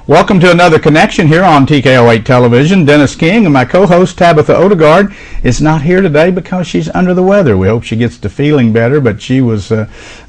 Welcome to another connection here on TKO8 Television. Dennis King and my co-host Tabitha Odegaard is not here today because she's under the weather. We hope she gets to feeling better, but she was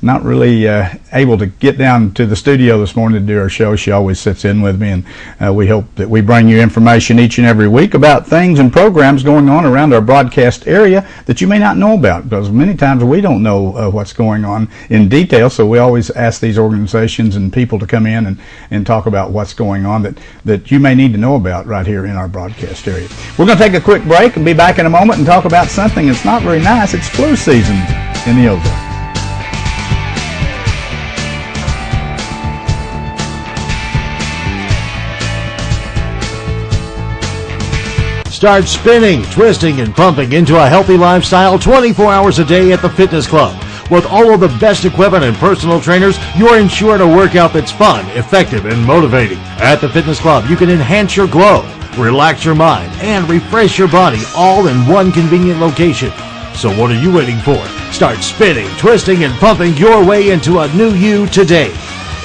not really able to get down to the studio this morning to do her show. She always sits in with me, and we hope that we bring you information each and every week about things and programs going on around our broadcast area that you may not know about, because many times we don't know what's going on in detail, so we always ask these organizations and people to come in and talk about what's going on that you may need to know about right here in our broadcast area. We're going to take a quick break and be back in a moment and talk about something that's not very nice. It's flu season in the Ozarks. Start spinning, twisting, and pumping into a healthy lifestyle 24 hours a day at the Fitness Club. With all of the best equipment and personal trainers, you're ensured a workout that's fun, effective, and motivating. At the Fitness Club, you can enhance your glow, relax your mind, and refresh your body all in one convenient location. So what are you waiting for? Start spinning, twisting, and pumping your way into a new you today.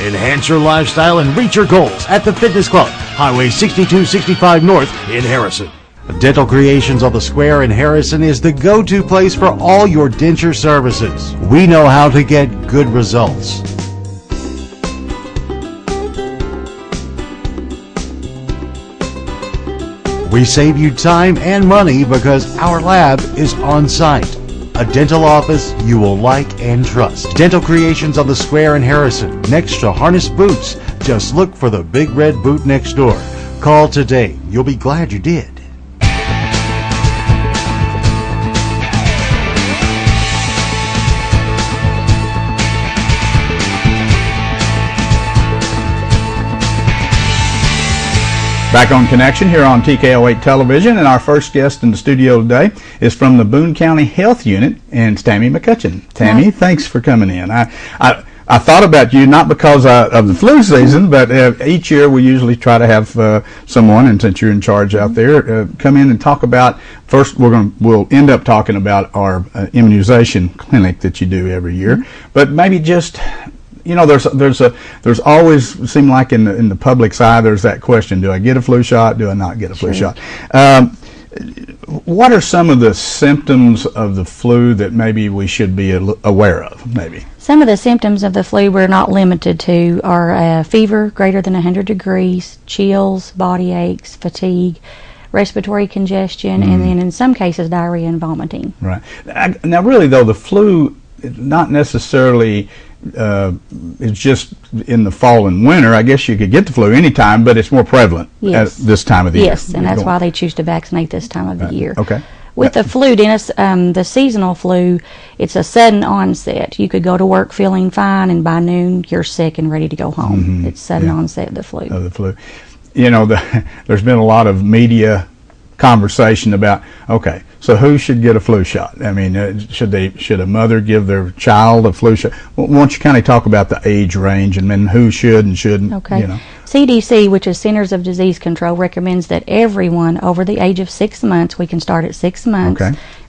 Enhance your lifestyle and reach your goals at the Fitness Club, Highway 6265 North in Harrison. Dental Creations on the Square in Harrison is the go-to place for all your denture services. We know how to get good results. We save you time and money because our lab is on site. A dental office you will like and trust. Dental Creations on the Square in Harrison, next to Harness Boots. Just look for the big red boot next door. Call today. You'll be glad you did. Back on Connection here on TKO8 Television, and our first guest in the studio today is from the Boone County Health Unit, and it's Tammy McCutcheon. Tammy, thanks for coming in. I thought about you not because of the flu season, but each year we usually try to have someone, and since you're in charge out there, come in and talk about. First, we'll end up talking about our immunization clinic that you do every year, but maybe just. You know, there's always seem like in the public's eye there's that question: do I get a flu shot? Do I not get a flu shot? What are some of the symptoms of the flu that maybe we should be aware of? Maybe some of the symptoms of the flu we're not limited to are fever greater than 100 degrees, chills, body aches, fatigue, respiratory congestion, and then in some cases diarrhea and vomiting. Right. Now, really though, the flu not necessarily. It's just in the fall and winter. I guess you could get the flu anytime, but it's more prevalent at this time of the year. Yes, and that's why they choose to vaccinate this time of the year. Okay. With the flu, Dennis, the seasonal flu, it's a sudden onset. You could go to work feeling fine, and by noon you're sick and ready to go home. It's sudden onset of the flu. Of the flu. You know, there's been a lot of media conversation about, okay, so who should get a flu shot? I mean, should a mother give their child a flu shot? Well, why don't you kind of talk about the age range and then who should and shouldn't? Okay. You know. CDC, which is Centers of Disease Control, recommends that everyone over the age of 6 months, we can start at 6 months,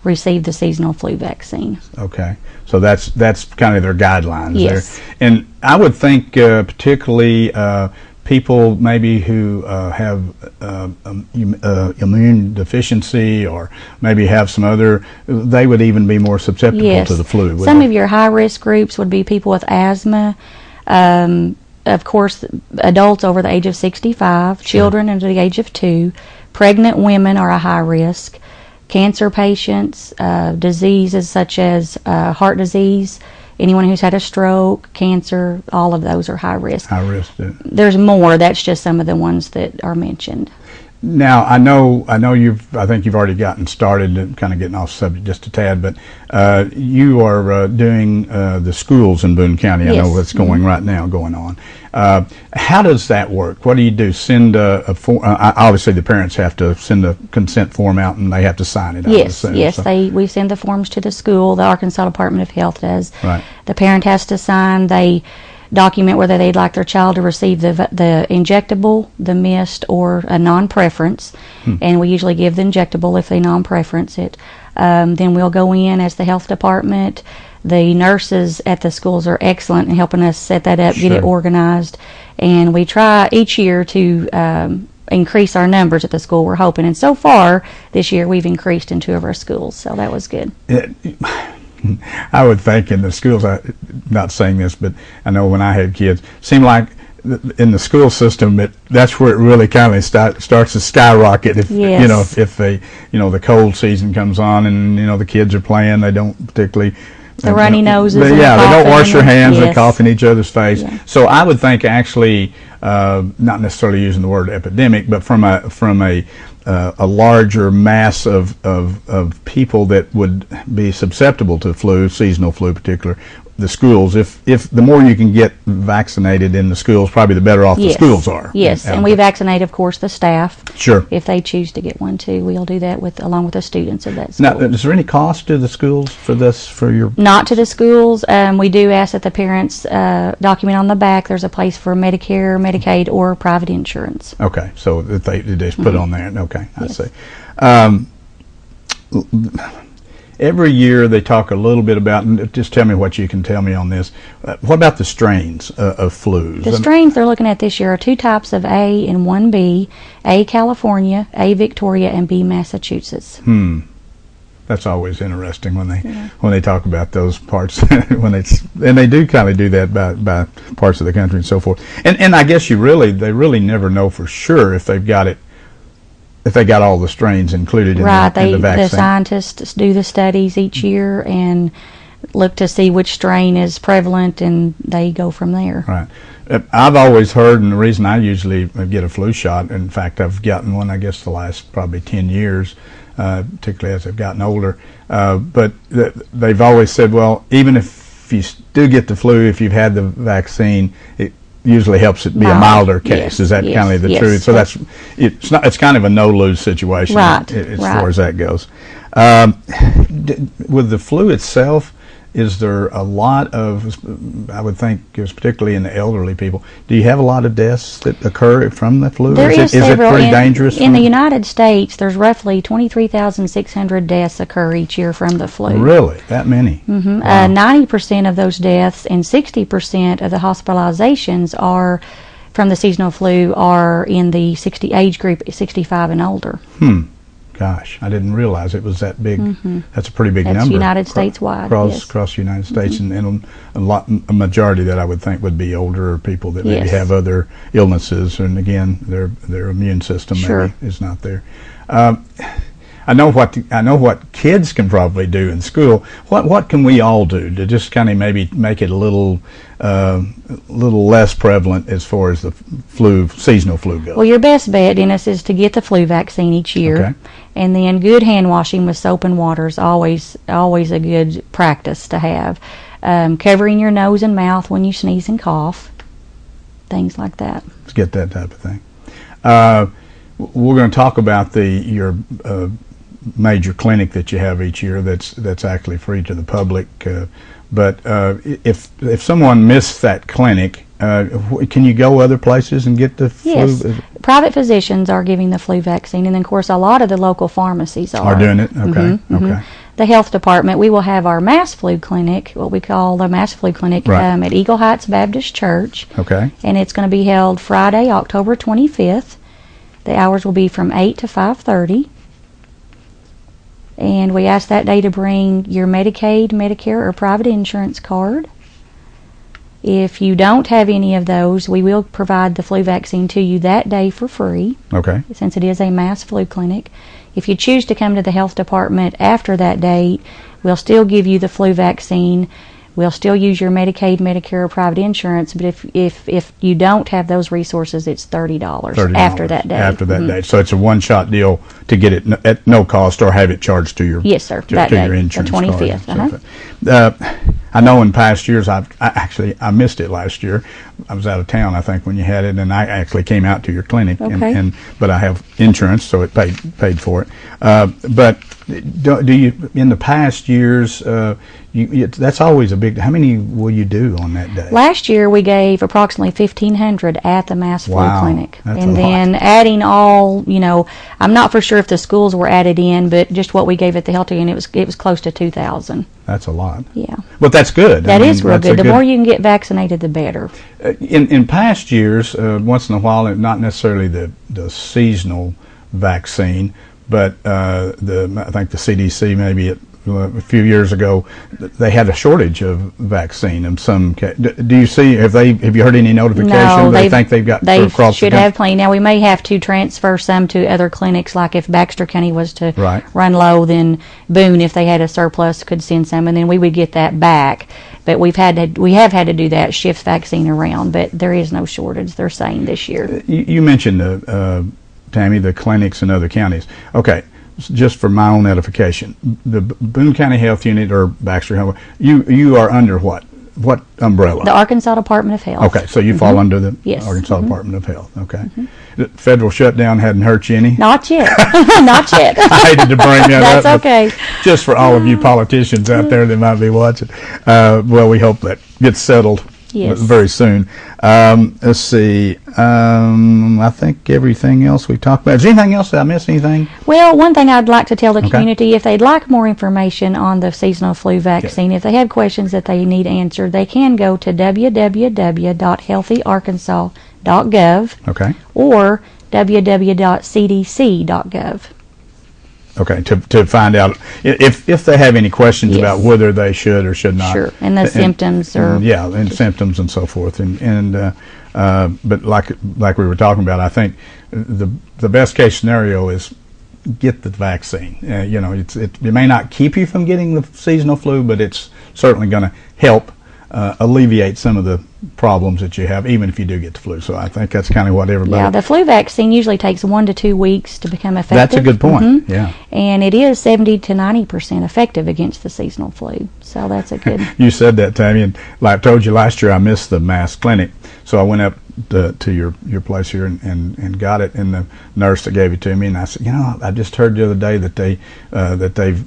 receive the seasonal flu vaccine. Okay. So that's kind of their guidelines yes. there. And I would think particularly people maybe who have immune deficiency or maybe have some other, they would even be more susceptible to the flu. Some of your high-risk groups would be people with asthma, of course, adults over the age of 65, children under the age of 2, pregnant women are a high risk, cancer patients, diseases such as heart disease, anyone who's had a stroke, cancer, all of those are high risk. High risk. There's more. That's just some of the ones that are mentioned. Now, I know I think you've already gotten started, kind of getting off subject just a tad, but you are doing the schools in Boone County. Yes. I know what's going right now going on. How does that work? What do you do? Send a form? Obviously, the parents have to send a consent form out, and they have to sign it. Yes, we send the forms to the school. The Arkansas Department of Health does. Right. The parent has to sign. They document whether they'd like their child to receive the injectable, the mist, or a non-preference, and we usually give the injectable if they non-preference it. Then we'll go in as the health department. The nurses at the schools are excellent in helping us set that up, get it organized, and we try each year to increase our numbers at the school. We're hoping, and so far this year we've increased in 2 of our schools, so that was good. I would think in the schools, not saying this, but I know when I had kids, seemed like in the school system that's where it really kind of starts to skyrocket. If Yes. if they the cold season comes on and the kids are playing, they don't particularly The runny noses. They and the don't coughing wash their and- hands. They yes. cough in each other's face. Yeah. So I would think actually, not necessarily using the word epidemic, but from a larger mass of people that would be susceptible to flu, seasonal flu in particular, the schools, if the more you can get vaccinated in the schools, probably the better off the Yes. schools are. Yes, and we vaccinate, of course, the staff. Sure. If they choose to get one too, we'll do that along with the students of that school. Now, is there any cost to the schools for this, for your? Not to the schools. We do ask that the parents document on the back there's a place for Medicare, Medicaid, or private insurance. Okay, so that they just put on there. Okay, I Yes. see. Every year they talk a little bit about, and just tell me what you can tell me on this. What about the strains of flus? The strains they're looking at this year are 2 types of A and 1B, A California, A Victoria, and B Massachusetts. That's always interesting when they talk about those parts and they do kind of do that by parts of the country and so forth. And I guess they really never know for sure if they've got it. If they got all the strains included in Right, the vaccine. the scientists do the studies each year and look to see which strain is prevalent, and they go from there. Right. I've always heard, and the reason I usually get a flu shot, in fact, I've gotten one, I guess, the last probably 10 years, particularly as I've gotten older, but they've always said, well, even if you do get the flu, if you've had the vaccine, it usually helps it be a milder case. Yes, Is that yes, kind of the yes. truth? So it's kind of a no-lose situation, Right, as right. far as that goes. With the flu itself, is there a lot of, I would think, particularly in the elderly people, do you have a lot of deaths that occur from the flu? There is it several. pretty dangerous? In the United States, there's roughly 23,600 deaths occur each year from the flu. Really? That many? Mm-hmm. 90% of those deaths and 60% of the hospitalizations are from the seasonal flu are in the age group 65 and older. Gosh, I didn't realize it was that big. That's a pretty big That's number. United States wide, yes. Across the United States, and a majority that I would think would be older people that maybe Yes. have other illnesses, and again, their immune system Sure. maybe is not there. I know what kids can probably do in school. What can we all do to just kind of maybe make it a little less prevalent as far as the seasonal flu goes? Well, your best bet, Dennis, is to get the flu vaccine each year. Okay. And then good hand washing with soap and water is always a good practice to have. Covering your nose and mouth when you sneeze and cough. Things like that. Let's get that type of thing. We're going to talk about your major clinic that you have each year that's actually free to the public. But if someone missed that clinic, can you go other places and get the Yes. flu? Private physicians are giving the flu vaccine, and then, of course, a lot of the local pharmacies are. Are doing it? Okay. Okay. The health department, we will have our mass flu clinic, what we call the mass flu clinic, Right. at Eagle Heights Baptist Church. Okay. And it's going to be held Friday, October 25th. The hours will be from 8 to 5:30. And we ask that day to bring your Medicaid, Medicare, or private insurance card. If you don't have any of those, we will provide the flu vaccine to you that day for free, Okay. since it is a mass flu clinic. If you choose to come to the health department after that date, we'll still give you the flu vaccine. We'll still use your Medicaid, Medicare, or private insurance, but if you don't have those resources, it's $30 after that day. After that date. So it's a one-shot deal to get it at no cost or have it charged to your Yes, sir. to That your day, the insurance card. 25th. I know in past years I missed it last year. I was out of town, I think, when you had it, and I actually came out to your clinic. Okay. But I have insurance, so it paid for it. But do you in the past years? That's always a big. How many will you do on that day? Last year we gave approximately 1,500 at the mass flu clinic, that's and a then lot. adding all, I'm not for sure if the schools were added in, but just what we gave at the health unit, it was close to 2,000. That's a lot. Yeah, But that's good. that is real that's a good. The more you can get vaccinated, the better. In past years, once in a while, not necessarily the seasonal vaccine, but I think the CDC maybe a few years ago they had a shortage of vaccine in some. Do you see? Have you heard any notification? No, they think they've got they across should have plenty. Now we may have to transfer some to other clinics, like if Baxter County was to Right. run low, then Boone, if they had a surplus, could send some, and then we would get that back. But we have had to do that, shift vaccine around. But there is no shortage, they're saying, this year. You mentioned Tammy, the clinics in other counties. Okay. Just for my own edification, the Boone County Health Unit or Baxter Health, you are under what umbrella? The Arkansas Department of Health. Okay, so you fall under the Yes. Arkansas Department of Health. Okay, the federal shutdown hadn't hurt you any. Not yet. Not yet. I hated to bring that That's up. but okay. Just for all of you politicians out there that might be watching, well, we hope that gets settled Yes. very soon. Let's see. I think everything else we talked about. Is there anything else? Did I miss anything? Well, one thing I'd like to tell the Okay. community, if they'd like more information on the seasonal flu vaccine, if they have questions that they need answered, they can go to www.healthyarkansas.gov Okay. or www.cdc.gov. Okay, to find out if they have any questions Yes. about whether they should or should not. Sure, and the symptoms or and symptoms and so forth, but like we were talking about, I think the best case scenario is get the vaccine. It may not keep you from getting the seasonal flu, but it's certainly going to help alleviate some of the problems that you have, even if you do get the flu. So I think that's kind of what everybody. Yeah, the flu vaccine usually takes 1 to 2 weeks to become effective. That's a good point. Mhm. Yeah. And it is 70 to 90% effective against the seasonal flu. So that's a good. You said that, Tammy, and like I told you last year, I missed the mass clinic, so I went up to your place here and got it, and the nurse that gave it to me, and I said, I just heard the other day that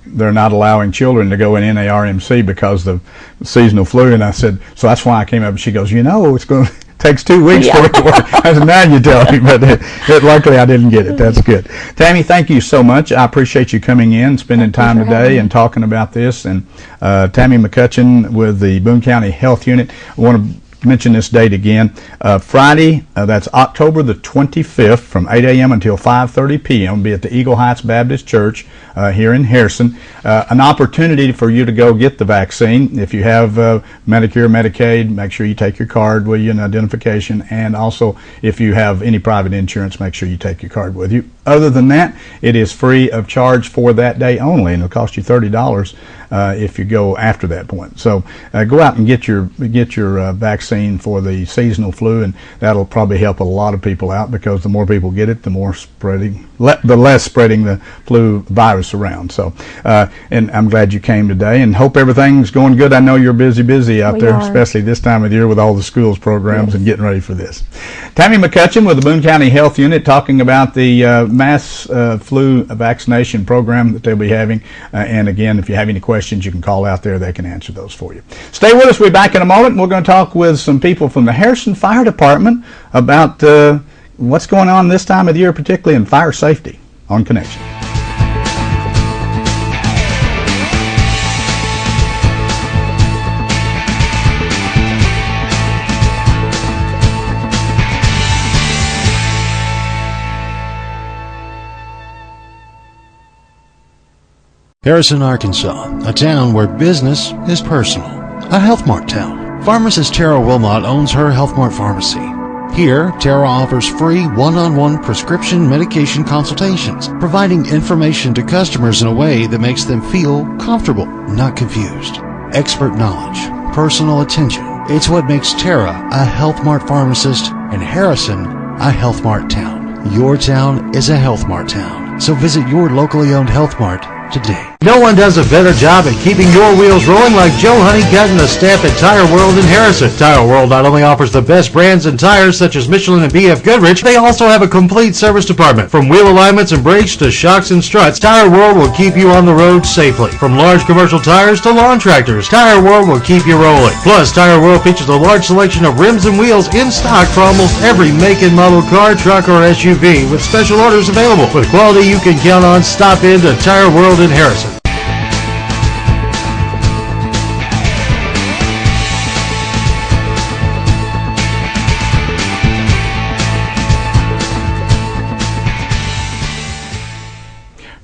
they're not allowing children to go in NARMC because of the seasonal flu, and I said, so that's why I came up, and she goes, it's going to takes 2 weeks for it to work. I said, now you tell me, but luckily I didn't get it. That's good. Tammy, thank you so much. I appreciate you coming in, spending time today and talking about this. And Tammy McCutcheon with the Boone County Health Unit. I want to mention this date again. Friday, that's October the 25th from 8 a.m. until 5:30 p.m. be at the Eagle Heights Baptist Church here in Harrison. An opportunity for you to go get the vaccine. If you have Medicare, Medicaid, make sure you take your card with you and identification. And also, if you have any private insurance, make sure you take your card with you. Other than that, it is free of charge for that day only, and it'll cost you $30 if you go after that point. So go out and get your vaccine for the seasonal flu, and that'll probably help a lot of people out, because the more people get it, the more spreading, the less spreading the flu virus around. So, and I'm glad you came today, and hope everything's going good. I know you're busy out there, especially this time of the year with all the schools programs and getting ready for this. Tammy McCutcheon with the Boone County Health Unit talking about the mass flu vaccination program that they'll be having. And again, if you have any questions, you can call out there. They can answer those for you. Stay with us. We'll be back in a moment. We're going to talk with some people from the Harrison Fire Department about what's going on this time of the year, particularly in fire safety on Connection. Harrison, Arkansas, a town where business is personal. A Health Mart town. Pharmacist Tara Wilmot owns her Health Mart pharmacy. Here, Tara offers free one-on-one prescription medication consultations, providing information to customers in a way that makes them feel comfortable, not confused. Expert knowledge, personal attention. It's what makes Tara a Health Mart pharmacist and Harrison a Health Mart town. Your town is a Health Mart town. So visit your locally owned Health Mart today. No one does a better job at keeping your wheels rolling like Joe Honeycutt and the staff at Tire World in Harrison. Tire World not only offers the best brands and tires such as Michelin and BF Goodrich, they also have a complete service department. From wheel alignments and brakes to shocks and struts, Tire World will keep you on the road safely. From large commercial tires to lawn tractors, Tire World will keep you rolling. Plus, Tire World features a large selection of rims and wheels in stock for almost every make and model car, truck, or SUV, with special orders available. With quality you can count on, stop in to Tire World in Harrison.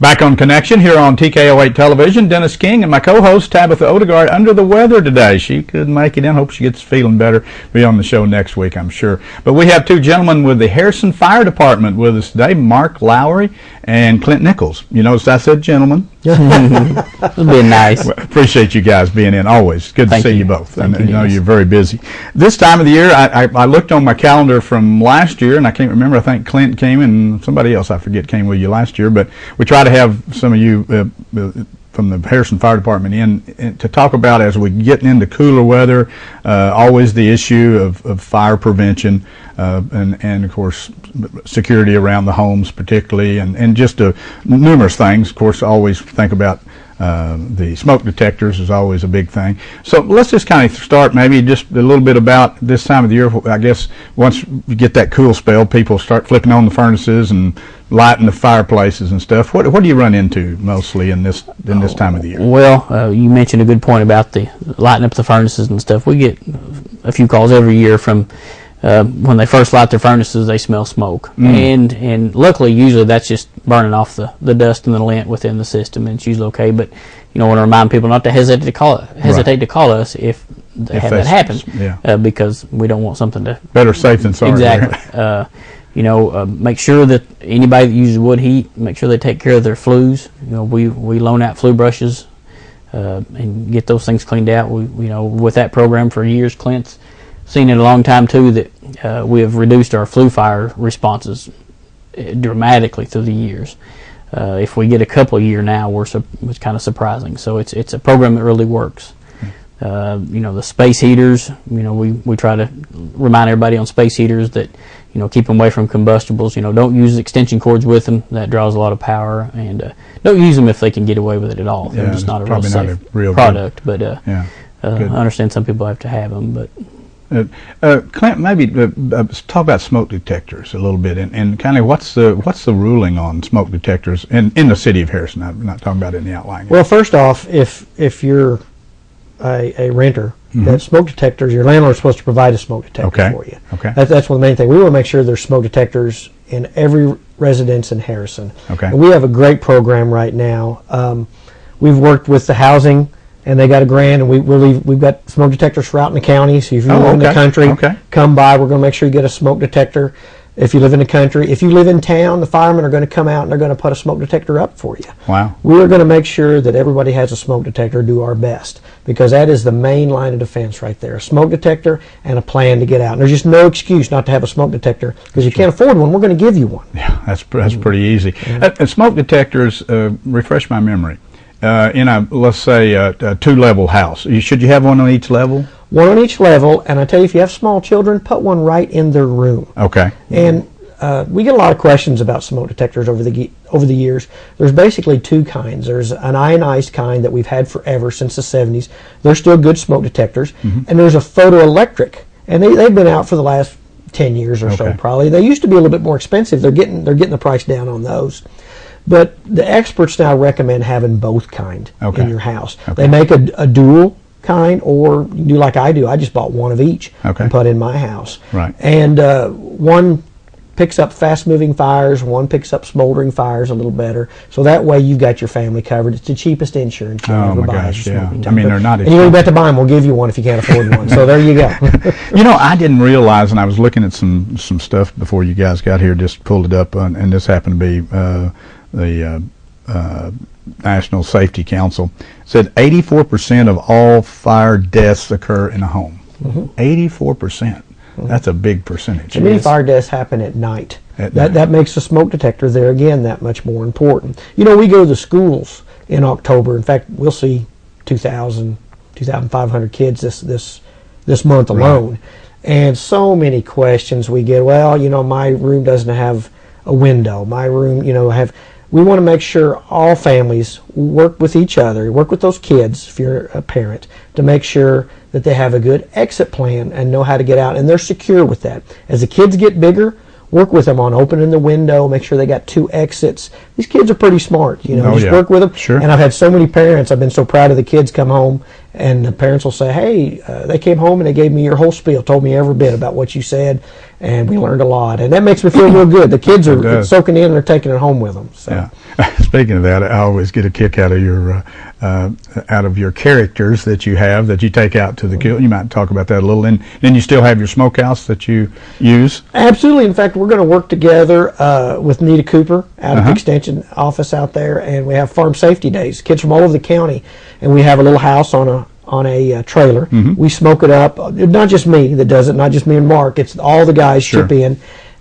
Back on Connection here on TKO8 Television, Dennis King and my co-host Tabitha Odegaard under the weather today. She couldn't make it in. Hope she gets feeling better. Be on the show next week, I'm sure. But we have two gentlemen with the Harrison Fire Department with us today, Mark Lowry and Clint Nichols. You notice I said gentlemen? It's been nice. Well, appreciate you guys being in. Always good to see you both. And I know you're very busy. This time of the year, I looked on my calendar from last year, and I can't remember. I think Clint came and somebody else, I forget, came with you last year. But we try to have some of you from the Harrison Fire Department in to talk about, as we get into cooler weather, always the issue of fire prevention and of course security around the homes particularly, and just numerous things. Of course, always think about the smoke detectors is always a big thing. So let's just kind of start maybe just a little bit about this time of the year. I guess once you get that cool spell, people start flipping on the furnaces and lighting the fireplaces and stuff. What do you run into mostly in this time of the year? Well, you mentioned a good point about the lighting up the furnaces and stuff. We get a few calls every year from when they first light their furnaces, they smell smoke, and luckily usually that's just burning off the dust and the lint within the system, and it's usually okay. But I want to remind people not to hesitate to call us if that happens, because we don't want something to. Better safe than sorry. Exactly. Make sure that anybody that uses wood heat, make sure they take care of their flues. We loan out flue brushes and get those things cleaned out. With that program for years, Clint's seen in a long time too that we have reduced our flue fire responses dramatically through the years. If we get a couple a year now, it's kind of surprising. So it's a program that really works. The space heaters, we try to remind everybody on space heaters that keep them away from combustibles. Don't use extension cords with them. That draws a lot of power, and don't use them if they can get away with it at all. They're just not a real safe product. But I understand some people have to have them, but. Clint, maybe talk about smoke detectors a little bit, and kind of what's the ruling on smoke detectors in the city of Harrison? I'm not talking about it in the outlying. Well, first off, if you're a renter, that smoke detectors, your landlord's supposed to provide a smoke detector for you. Okay. That's one of the main things. We want to make sure there's smoke detectors in every residence in Harrison. Okay. And we have a great program right now. We've worked with the housing, and they got a grant, and we've got smoke detectors for out in the county. So if you live in the country, come by. We're going to make sure you get a smoke detector. If you live in the country, if you live in town, the firemen are going to come out and they're going to put a smoke detector up for you. Wow. We're going to make sure that everybody has a smoke detector, do our best, because that is the main line of defense right there. A smoke detector and a plan to get out. And there's just no excuse not to have a smoke detector, because you can't afford one. We're going to give you one. Yeah, that's pretty easy. And smoke detectors, refresh my memory. In let's say a 2-level house, should you have one on each level? One on each level, and I tell you, if you have small children, put one right in their room. Okay. And we get a lot of questions about smoke detectors over the years. There's basically two kinds. There's an ionized kind that we've had forever, since the 70s. They're still good smoke detectors. And there's a photoelectric, and they've been out for the last 10 years or so probably. They used to be a little bit more expensive. They're getting the price down on those. But the experts now recommend having both kind in your house. They make a dual kind, or you can do like I do. I just bought one of each and put in my house. Right. And one picks up fast-moving fires, one picks up smoldering fires a little better. So that way you've got your family covered. It's the cheapest insurance you'll ever buy. I mean, they're not. And you don't have to buy them. We'll give you one if you can't afford one. So there you go. I didn't realize, and I was looking at some stuff before you guys got here, just pulled it up, and this happened to be the National Safety Council said 84% of all fire deaths occur in a home. 84%. That's a big percentage. And many fire deaths happen at night. That makes the smoke detector there again that much more important. We go to the schools in October. In fact, we'll see 2,500 kids this month alone. Right. And so many questions we get. Well, my room doesn't have a window. My room, we want to make sure all families work with each other, work with those kids, if you're a parent, to make sure that they have a good exit plan and know how to get out, and they're secure with that. As the kids get bigger, work with them on opening the window, make sure they got 2 exits. These kids are pretty smart, work with them. Sure. And I've had so many parents, I've been so proud of the kids come home, and the parents will say, hey, they came home and they gave me your whole spiel, told me every bit about what you said, and we learned a lot. And that makes me feel real good. The kids are soaking in and they're taking it home with them. So. Yeah. Speaking of that, I always get a kick out of your characters that you have that you take out to the kill. You might talk about that a little. And then you still have your smokehouse that you use? Absolutely. In fact, we're going to work together with Nita Cooper out of the Extension office out there, and we have farm safety days. Kids from all over the county, and we have a little house on a trailer. Mm-hmm. We smoke it up. Not just me that does it, not just me and Mark. It's all the guys chip in,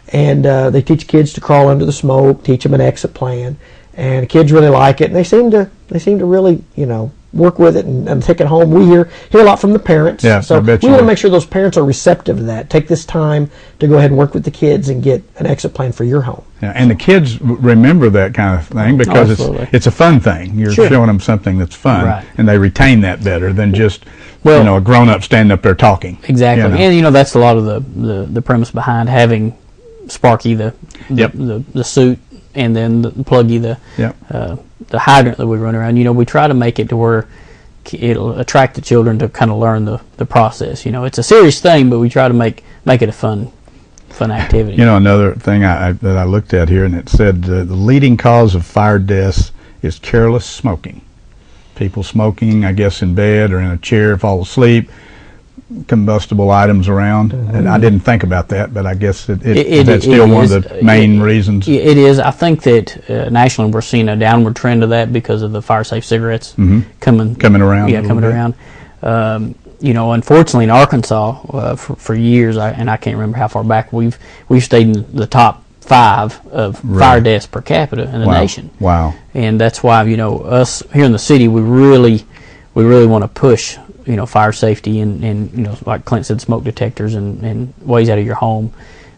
and they teach kids to crawl under the smoke, teach them an exit plan, and the kids really like it. And they seem to really, work with it and take it home. We hear a lot from the parents. Yeah, so we want to make sure those parents are receptive to that. Take this time to go ahead and work with the kids and get an exit plan for your home. Yeah, and the kids remember that kind of thing because it's a fun thing. You're showing them something that's fun, and they retain that better than just a grown-up standing up there talking. Exactly, and that's a lot of the premise behind having Sparky the suit, and then the Pluggy the hydrant that we run around. We try to make it to where it'll attract the children to kind of learn the process. It's a serious thing, but we try to make it a fun activity. Another thing that I looked at here, and it said the leading cause of fire deaths is careless smoking. People smoking, I guess, in bed or in a chair, fall asleep, combustible items around. Mm-hmm. And I didn't think about that, but I guess that's still one of the main reasons. It is. I think that nationally we're seeing a downward trend of that because of the fire-safe cigarettes coming around. Yeah, coming around. Unfortunately in Arkansas, for years, and I can't remember how far back, we've stayed in the top 5 of fire deaths per capita in the nation. Wow. And that's why us here in the city, we really want to push fire safety and like Clint said, smoke detectors and ways out of your home,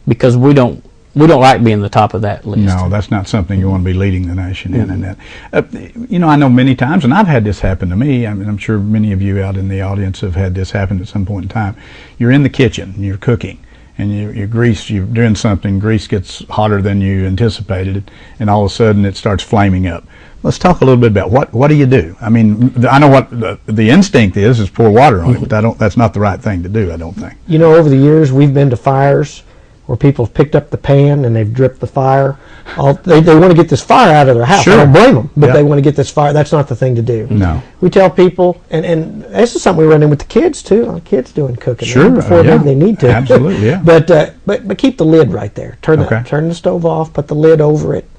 because we don't like being the top of that list. No, that's not something you want to be leading the nation in. And that, I know many times, and I've had this happen to me. I mean, I'm sure many of you out in the audience have had this happen at some point in time. You're in the kitchen, and you're cooking, and you're doing something. Grease gets hotter than you anticipated, and all of a sudden it starts flaming up. Let's talk a little bit about what do you do? I mean, I know what the instinct is pour water on it, but that's not the right thing to do, I don't think. Over the years, we've been to fires where people have picked up the pan and they've dripped the fire. They want to get this fire out of their house. Sure. I don't blame them, but they want to get this fire. That's not the thing to do. No. We tell people, and this is something we run in with the kids too. Our kids doing cooking before they need to. Absolutely, yeah. But keep the lid right there. Turn the stove off. Put the lid over it.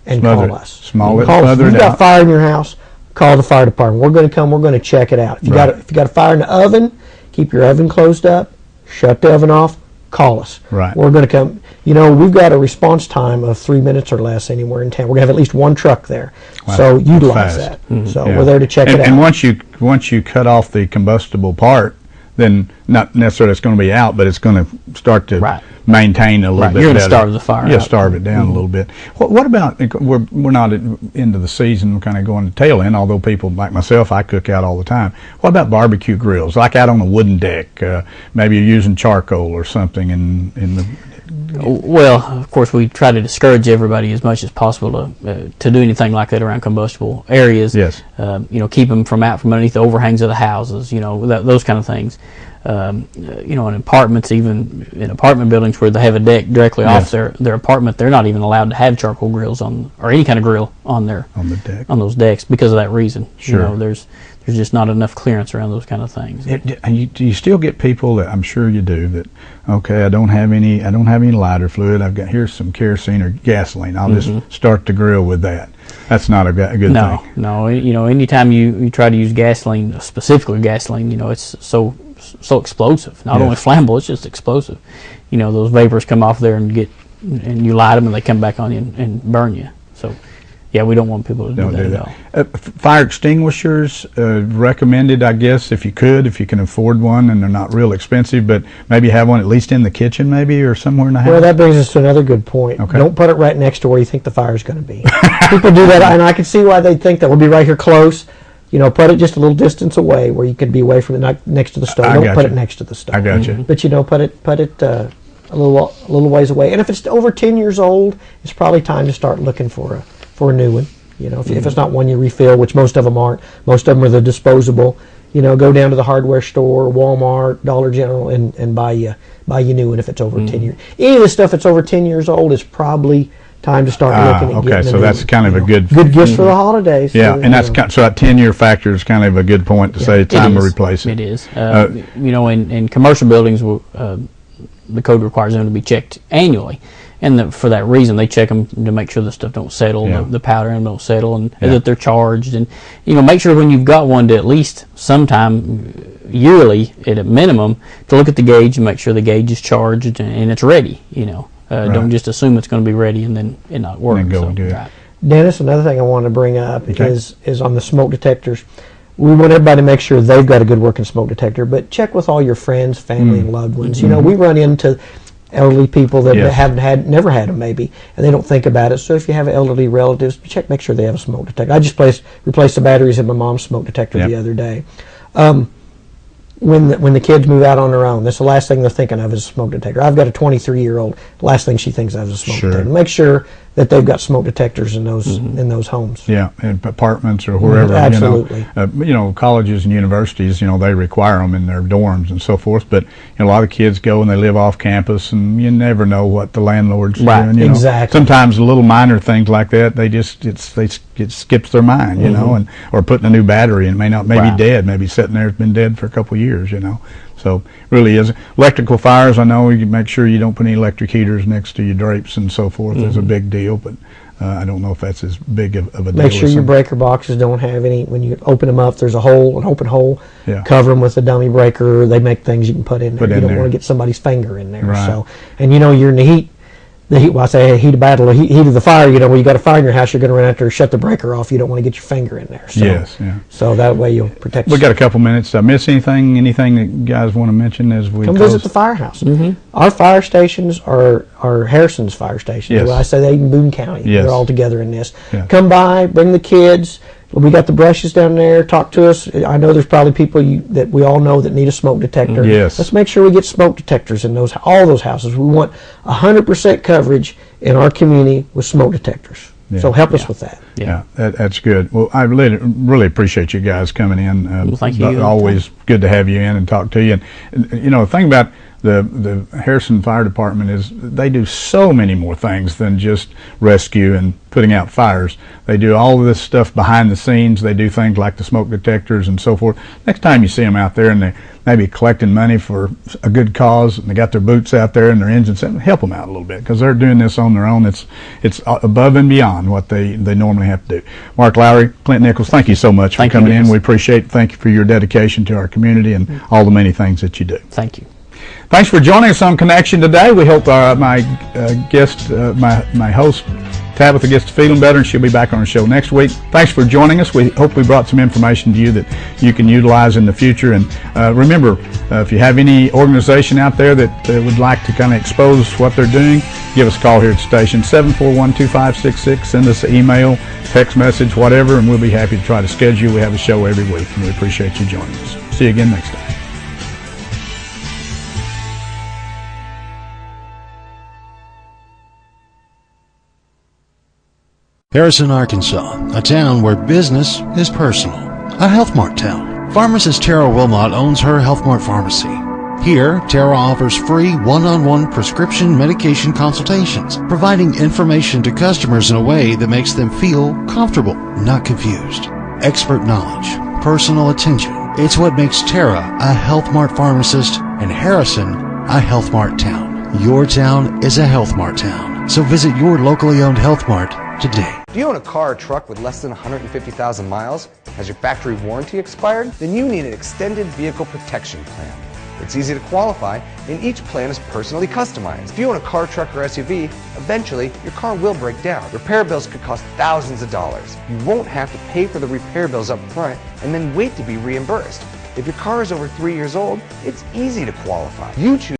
And call us. Small it, call us. If you've got fire in your house, call the fire department. We're going to come. We're going to check it out. If you got a fire in the oven, keep your oven closed up. Shut the oven off. Call us. Right. We're going to come. We've got a response time of 3 minutes or less anywhere in town. We're going to have at least one truck there. Wow. So utilize that. Mm-hmm. So we're there to check it out. And once you cut off the combustible part, then not necessarily it's going to be out, but it's going to start to maintain a little bit. You're going to starve the fire. Yeah, starve it down a little bit. What about, we're not into the season, we're kind of going to tail end, although people like myself, I cook out all the time. What about barbecue grills, like out on a wooden deck? Maybe you're using charcoal or something in the... Well, of course, we try to discourage everybody as much as possible to do anything like that around combustible areas. Yes. Keep them from underneath the overhangs of the houses. Those kind of things. In apartments, even in apartment buildings where they have a deck directly off their apartment, they're not even allowed to have charcoal grills or any kind of grill on the deck, on those decks, because of that reason. Sure. There's just not enough clearance around those kind of things. Do you still get people that, I'm sure you do, that I don't have any lighter fluid. Here's some kerosene or gasoline. I'll just start the grill with that. That's not a good thing. No. Anytime you try to use gasoline, specifically gasoline, it's so explosive. Not only flammable, it's just explosive. Those vapors come off there and you light them and they come back on you and burn you. So Yeah, we don't want people to Don't do do that at all. Fire extinguishers recommended, I guess, if you can afford one, and they're not real expensive, but maybe have one at least in the kitchen, maybe, or somewhere in the house. Well, that brings us to another good point. Okay. Don't put it right next to where you think the fire is going to be. People do that, and I can see why they think that will be right here close. You know, put it just a little distance away where you could be away from it, not next to the stove. Don't put it next to the stove. I got you. But you know, put it a little ways away. And if it's over 10 years old, it's probably time to start looking for a new one. You know, if it's not one you refill, which most of them aren't. Most of them are the disposable. You know, go down to the hardware store, Walmart, Dollar General, and buy you a new one if it's over 10 years. Any of the stuff that's over 10 years old is probably time to start looking at getting a so new that's one, kind of a good gift for the holidays. Yeah, so, and that's so that 10-year factor is kind of a good point to say it's time to replace it. It is. You know, in commercial buildings, the code requires them to be checked annually, and for that reason, they check them to make sure the stuff don't settle, the powder in them don't settle, and that they're charged. And you know, make sure when you've got one to at least sometime yearly, at a minimum, to look at the gauge and make sure the gauge is charged and it's ready. You know. Don't just assume it's going to be ready and then it not work. And then go and do it. Right. Dennis, another thing I want to bring up is on the smoke detectors. We want everybody to make sure they've got a good working smoke detector, but check with all your friends, family, and loved ones. You know, we run into elderly people that never had them maybe, and they don't think about it. So if you have elderly relatives, make sure they have a smoke detector. I just replaced the batteries in my mom's smoke detector the other day. When the kids move out on their own, that's the last thing they're thinking of is a smoke detector. I've got a 23-year-old. The last thing she thinks of is a smoke detector. Make sure that they've got smoke detectors in those homes. Yeah, in apartments or wherever. Absolutely. You know, colleges and universities, you know, they require them in their dorms and so forth. But you know, a lot of kids go and they live off campus, and you never know what the landlord's doing. You know. Sometimes little minor things like that, it skips their mind, you know, or putting a new battery and maybe dead, maybe sitting there, it's been dead for a couple of years, you know. So really is electrical fires. I know you make sure you don't put any electric heaters next to your drapes and so forth. Is a big deal, but I don't know if that's as big of a deal. Make sure your breaker boxes don't have any. When you open them up, there's an open hole. Yeah. Cover them with a dummy breaker. They make things you can put in there. You don't want to get somebody's finger in there. Right. So, and you know, you're in the heat. Well, I say heat of battle, heat of the fire. You know, when you got a fire in your house, you're going to run out there, shut the breaker off. You don't want to get your finger in there. So, So that way you'll protect. We got a couple minutes. Did I miss anything? Anything that you guys want to mention as we come visit the firehouse? Our fire stations are Harrison's fire stations. Yes. Well, I say they in Boone County. Yes. They're all together in this. Yeah. Come by, bring the kids. We got the brushes down there. Talk to us. I know there's probably people that we all know that need a smoke detector. Yes. Let's make sure we get smoke detectors in all those houses. We want 100% coverage in our community with smoke detectors. Yeah. So help us with that. Yeah, that's good. Well, I really appreciate you guys coming in. Well, thank you. Always good to have you in and talk to you. And you know, the thing about the Harrison Fire Department is they do so many more things than just rescue and putting out fires. They do all of this stuff behind the scenes. They do things like the smoke detectors and so forth. Next time you see them out there and they maybe collecting money for a good cause, and they got their boots out there and their engines, help them out a little bit, because they're doing this on their own. It's above and beyond what they normally have to do. Mark Lowry, Clint Nichols, thank you so much for coming in. We appreciate it. Thank you for your dedication to our community and all the many things that you do. Thank you. Thanks for joining us on Connection today. We hope my guest, my host, Tabitha, gets to feeling better, and she'll be back on our show next week. Thanks for joining us. We hope we brought some information to you that you can utilize in the future. And remember, if you have any organization out there that would like to kind of expose what they're doing, give us a call here at the station, 741-2566. Send us an email, text message, whatever, and we'll be happy to try to schedule. We have a show every week, and we appreciate you joining us. See you again next time. Harrison, Arkansas, a town where business is personal. A Health Mart town. Pharmacist Tara Wilmot owns her Health Mart pharmacy. Here, Tara offers free one-on-one prescription medication consultations, providing information to customers in a way that makes them feel comfortable, not confused. Expert knowledge, personal attention. It's what makes Tara a Health Mart pharmacist and Harrison a Health Mart town. Your town is a Health Mart town. So visit your locally owned Health Mart today. Do you own a car or truck with less than 150,000 miles? Has your factory warranty expired? Then you need an extended vehicle protection plan. It's easy to qualify, and each plan is personally customized. If you own a car, truck, or SUV, eventually your car will break down. Repair bills could cost thousands of dollars. You won't have to pay for the repair bills up front and then wait to be reimbursed. If your car is over 3 years old, it's easy to qualify. You choose